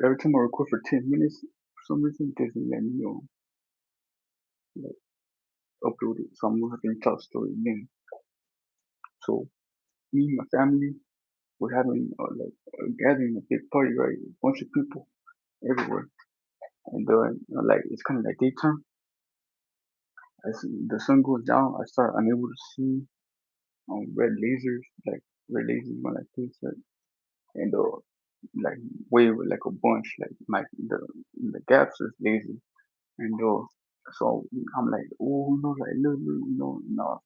every time I record for 10 minutes, for some reason, it doesn't let me like upload it. So I'm gonna have to tell the story again. So me and my family, we're having a gathering, a big party, right? A bunch of people everywhere, and like it's kind of like daytime. As the sun goes down, I'm able to see red lasers, like red lasers when I this, and like wave like a bunch, like the gaps is lazy, and so I'm like, oh, like look,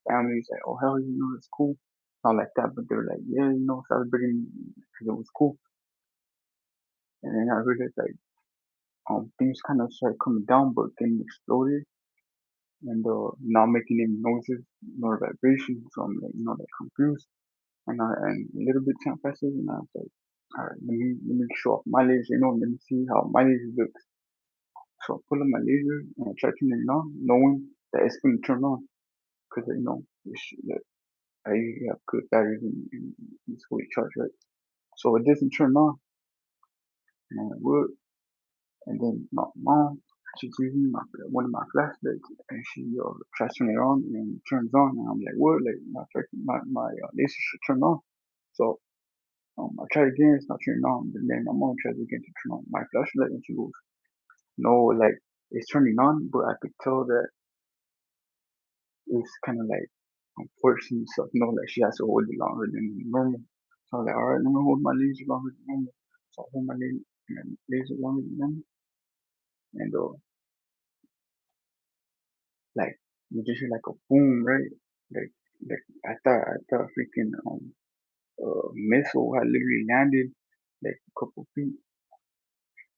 families like, oh hell, it's cool, not like that, but they're like, yeah, celebrating because it was cool, and then I realized like things kind of started coming down, but getting exploded, and not making any noises nor vibrations, so I'm like, like confused. And a little bit time passes, and I was like, all right, let me show off my laser, let me see how my laser looks. So I pull up my laser and I try turning it on, knowing that it's going to turn on because that I usually have good batteries in this fully charged, right? So it doesn't turn on, and I'm like, what? And then my mom, she's using one of my flashlights, and she tries to turn it on, and it turns on, and I'm like, what? Like my laser should turn on. So I tried again, it's not turning on. But then my mom tries again to turn on my flashlight, and she goes, "No, like it's turning on, but I could tell that it's kind of like forcing stuff. Like she has to hold it longer than normal." So I was like, "All right, let me hold my laser longer than normal." So I hold my laser longer than normal, and like you just hear like a boom, right? Like like I thought freaking missile had literally landed like a couple feet,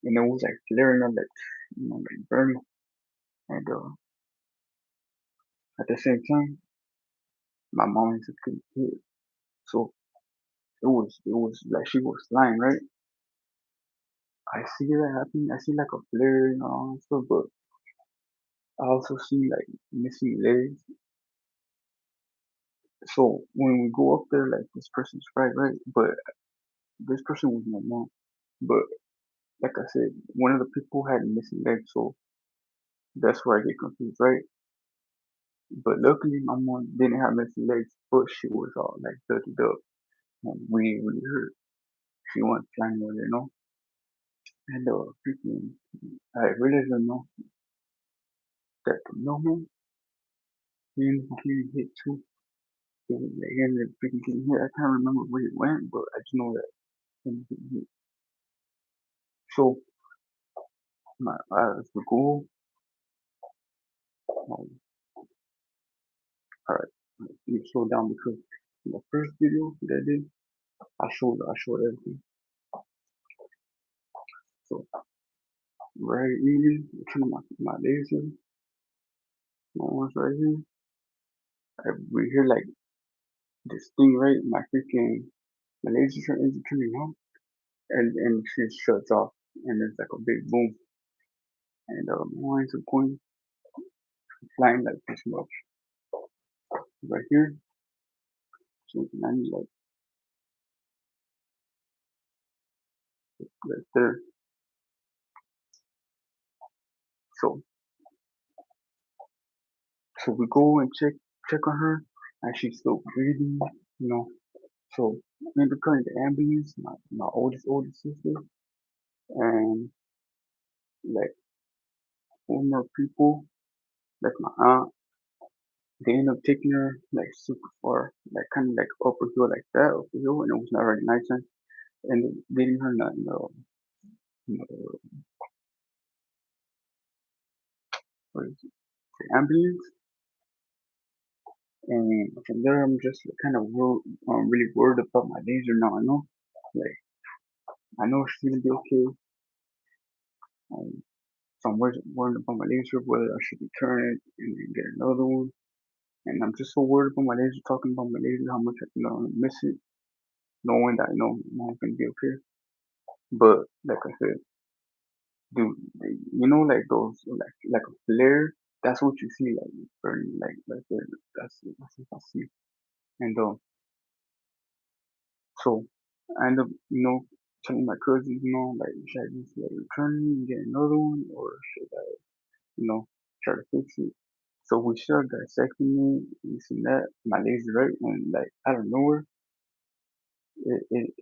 and it was like flaring up like like burning. And at the same time, my mom is a good kid, so it was like she was flying, right? I see that happening. I see like a flare and all that stuff, but I also see like missing legs. So when we go up there, like this person's right? But this person was my mom. But like I said, one of the people had missing legs, so that's where I get confused, right? But luckily, my mom didn't have missing legs, but she was all like dirtied up and really hurt. She went flying over, and freaking, I really don't know that the mailman, he ended up getting hit too. He ended up freaking getting hit. I can't remember where he went, but I just know that he ended up getting hit. So, as the goal, alright, let me slow down because in the first video that I did, I showed everything. So, right here, turning my laser, my one's right here. We hear like this thing, right? My laser isn't turning on, and she shuts off, and there's like a big boom, and my lines are going flying like this much right here. So I need like right there. So so we go and check on her, and she's still breathing, you know. So we end up calling the ambulance, my oldest sister, and like one more people, like my aunt. They end up taking her like super far, like kind of like up a hill like that, up a hill, and it was not really nighttime. And they didn't her not in what is it, the ambulance. And from there, I'm just kind of really worried about my laser now. Like I know she's gonna be okay. Um, so I'm worried about my laser, whether I should return it and then get another one. And I'm just so worried about my laser, talking about my laser, how much I miss it, knowing that mom's gonna be okay. But like I said, dude, like those like a flare. That's what you see, like burning, like that's what I see. And so I end up, telling my cousins, like should I just like return it and get another one, or should I, you know, try to fix it? So we started dissecting it, this and that, my laser, right? And like out of nowhere, it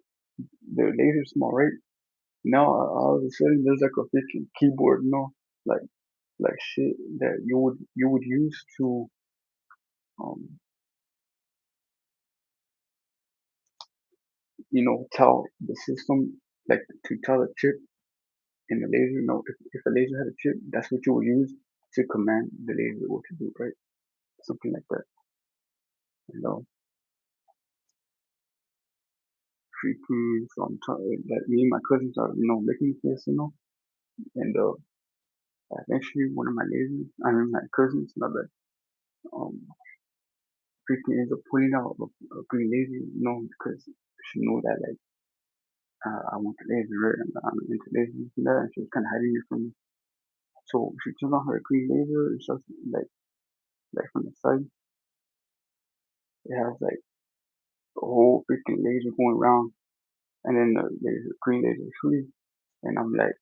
the laser small, right? Now all of a sudden there's like a freaking keyboard, like shit that you would use to um tell the system, like to tell a chip in the laser, if a laser had a chip, that's what you would use to command the laser what to do, right? Something like that. You know, freaking from like me and my cousins are making this, and eventually one of my lasers, I mean my cousins, not that um freaking ends up pulling out a green laser, because she knew that like I want the laser, right? And I'm into lasers and that, and she was kind of hiding it from me. So she turns on her green laser and starts like from the side, it has like a whole freaking laser going around, and then there's a green laser shooting, and I'm like,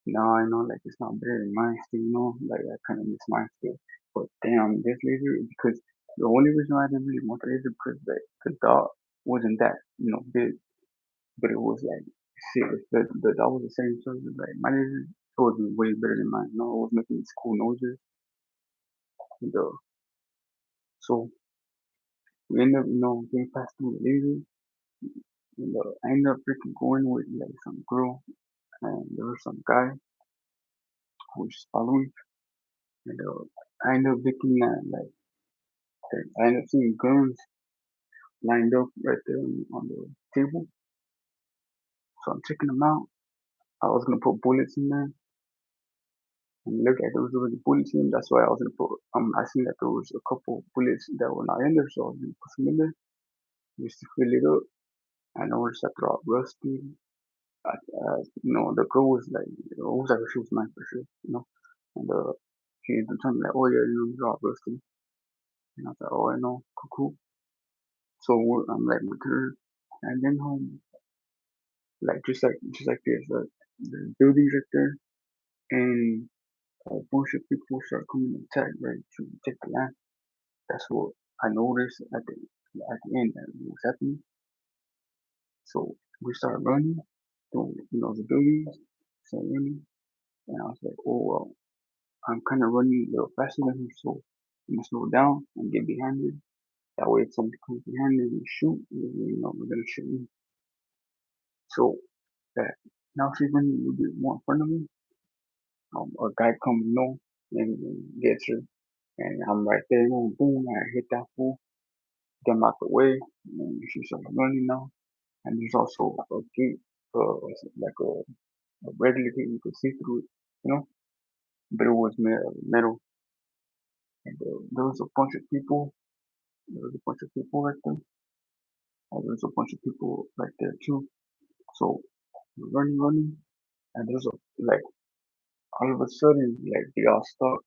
no, I know like it's not better than mine still, like I kind of miss mine still, but damn, this laser because the only reason why I didn't really want the laser because like the dot wasn't that big, but it was like shit. If the dot was the same size as like my laser, it was way better than mine. It was making these cool noises, and so we ended up getting past through the laser, and I ended up freaking going with like some girl, and there was some guy who was following, and I ended up looking at like I ended up seeing guns lined up right there on the table. So I'm checking them out. I was gonna put bullets in there and look at those already bullets in them. That's why I was gonna put I seen that there was a couple bullets that were not in there, so I was gonna put some in there just to fill it up. I noticed that they're all rusty. The girl was like, it was like she was mine for sure. And she ended up telling me like, oh yeah, they're all rusty. And I was like, oh, I know, cool, cool. So I'm like with her, and then like just like this, the buildings right there, and a bunch of people start coming to attack, right, to take the land. That's what I noticed at the end that was happening. So we started running, the buildings, started running, and I was like, oh well, I'm kind of running a little faster than him, so I'm gonna slow down and get behind him. That way, if somebody comes behind me and shoot, we're gonna shoot me. So that now she's running a little bit more in front of me. A guy comes, and gets her, and I'm right there, boom, I hit that fool, get him out the way, and she starts running now. And there's also a gate, like a regular gate you could see through it, you know, but it was made of metal. And there was a bunch of people. There was a bunch of people right there. And there was a bunch of people right there too. So we're running, and there's like all of a sudden, like they all stop.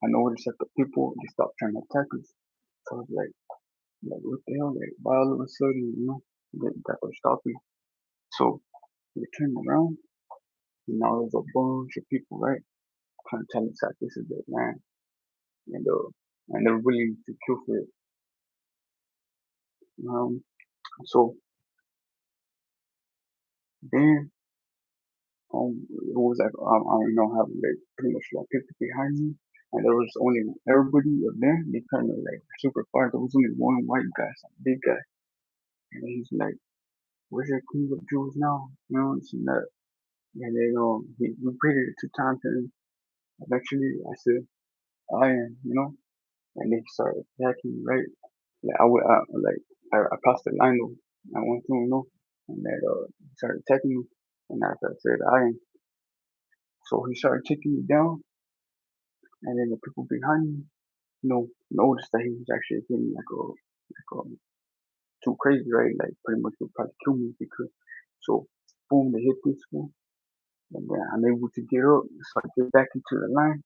I noticed that the people they stopped trying to attack us. So I was like what the hell? Like why all of a sudden, that they're stopping? So we turned around, and now there's a bunch of people, right, trying to tell us that this is their land, and they're willing to kill for it. Um, so then it was like I having like pretty much like people behind me, and there was only everybody of them. They kind of like super far. There was only one white guy, some big guy, and he's like, "Where's your king of Jews now?" This and that. And then he repeated it 2 times, and eventually I said, "I am," and they started attacking me, right. Like I passed the line though. I went through, and then he started attacking me, and after I said I am, so he started taking me down, and then the people behind me, noticed that he was actually getting too crazy, right? Like pretty much would probably kill me because so boom, they hit this one, and then I'm able to get up, so I get back into the line,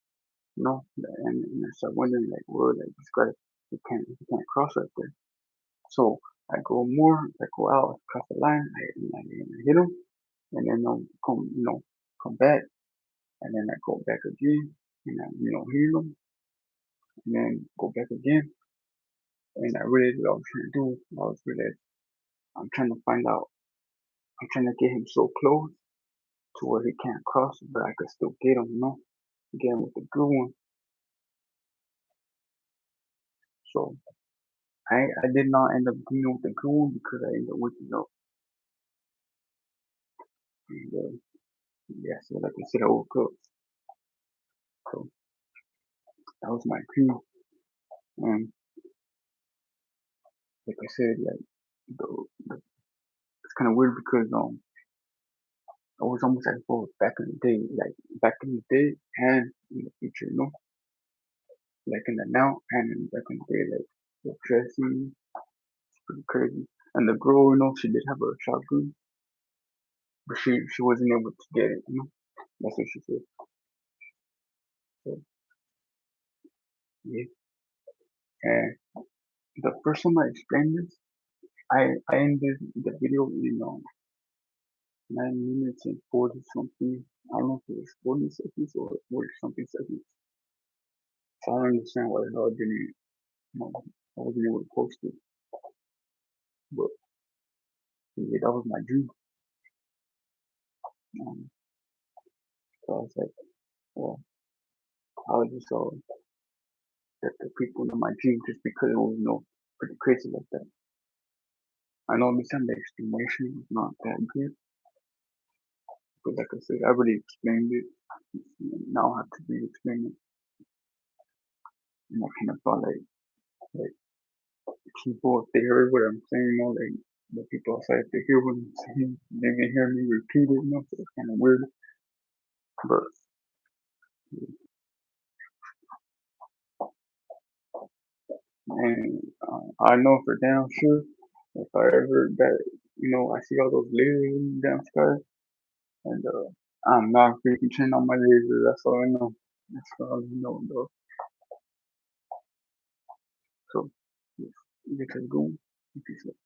and I start wondering like, well, like this guy he can't cross right there. So I go out across the line, I hit him, and then come back, and then I go back again, and I hit him, and then go back again, and I realized what I was trying to do. I was really I'm trying to find out. I'm trying to get him so close to where he can't cross, but I could still get him, get him with the good one. So I did not end up getting with the good one because I ended up waking up. And yeah, so like I said, I woke up. So that was my dream. And like I said, like the it's kind of weird because I was almost like both back in the day, and in the future, like in the now and in back in the day, like the dressing, it's pretty crazy. And the girl, she did have a shotgun, but she wasn't able to get it. That's what she said. So yeah, and the first time I explained this, I ended the video in 9 minutes and 40 something. I don't know if it was 40 seconds or 40 something seconds. So I don't understand why the hell I didn't, I wasn't able to post it. But yeah, that was my dream. Um, so I was like, well, I would just let the people know my dream just because it was pretty crazy like that. I know this time the explanation was not that good, but like I said, I already explained it. Now I have to re-explain it, and I kind of felt like people, if they heard what I'm saying, like the people outside, if they hear what I'm saying, they can hear me repeat it, so it's kind of weird. But and I know for damn sure if I ever that I see all those lasers in the damn sky, and I'm not freaking turning on my laser. That's all I know. That's all I know, though. So, yes, you get to go. Peace out.